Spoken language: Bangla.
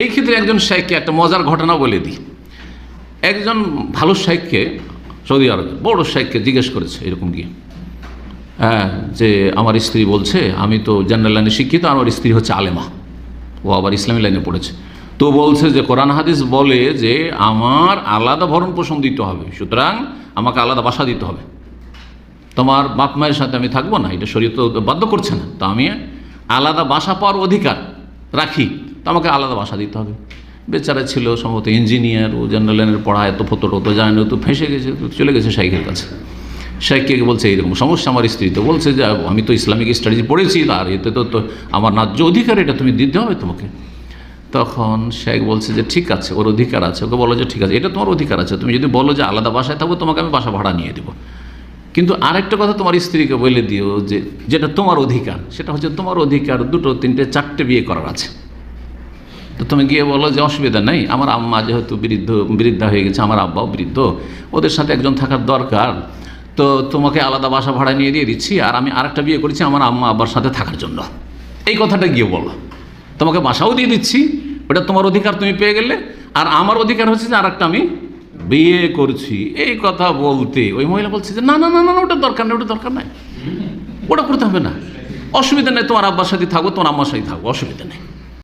এই ক্ষেত্রে একজন শাইখকে একটা মজার ঘটনা বলে দিই। একজন ভালো শাইখকে, সৌদি আরবে বড় শাইখকে জিজ্ঞেস করেছে এরকম গিয়ে, যে আমার স্ত্রী বলছে, আমি তো জেনারেল লাইনে শিক্ষিত, আমার স্ত্রী হচ্ছে আলেমা, ও আবার ইসলামী লাইনে পড়েছে, তো বলছে যে কোরআন হাদিস বলে যে আমার আলাদা ভরণ পোষণ দিতে হবে, সুতরাং আমাকে আলাদা বাসা দিতে হবে, তোমার বাপ মায়ের সাথে আমি থাকবো না, এটা শরীয়ত তো বাধ্য করছে না, তো আমি আলাদা বাসা পাওয়ার অধিকার রাখি, তো আমাকে আলাদা বাসা দিতে হবে। বেচারা ছিল সম্ভবত ইঞ্জিনিয়ার, ও জেনারেল লাইনের পড়া, এত ফতো জানে না, তো ফেঁসে গেছে, চলে গেছে শাইখের কাছে। শাইখকে বলছে এইরকম সমস্যা আমার স্ত্রী, তো বলছে যে আমি তো ইসলামিক স্টাডিজ পড়েছি, আর এতে তো আমার ন্যায্য অধিকার, এটা তুমি দিতে হবে তোমাকে। তখন শাইখ বলছে যে ঠিক আছে, ওর অধিকার আছে, ওকে বলো যে ঠিক আছে, এটা তোমার অধিকার আছে, তুমি যদি বলো যে আলাদা বাসায় থাকবো, তোমাকে আমি বাসা ভাড়া নিয়ে দেবো, কিন্তু আরেকটা কথা তোমার স্ত্রীকে বলে দিও যে যেটা তোমার অধিকার, সেটা হচ্ছে তোমার অধিকার 2, 3, 4টে বিয়ে করার আছে। তো তুমি গিয়ে বলো যে অসুবিধা নেই, আমার আম্মা যেহেতু বৃদ্ধা হয়ে গেছে, আমার আব্বাও বৃদ্ধ, ওদের সাথে একজন থাকার দরকার, তো তোমাকে আলাদা বাসা ভাড়া নিয়ে দিয়ে দিচ্ছি, আর আমি আরেকটা বিয়ে করেছি আমার আম্মা আব্বার সাথে থাকার জন্য, এই কথাটা গিয়ে বলো। তোমাকে বাসাও দিয়ে দিচ্ছি, ওটা তোমার অধিকার, তুমি পেয়ে গেলে, আর আমার অধিকার হচ্ছে যে আরেকটা আমি বিয়ে করছি। এই কথা বলতে ওই মহিলা বলছে যে না না না না, ওটা দরকার নেই, ওটা দরকার নাই, ওটা করতে হবে না, অসুবিধা নেই, তোমার আব্বার সাথে থাকবো, তোমার আম্মার সাথে থাকবো, অসুবিধা নেই।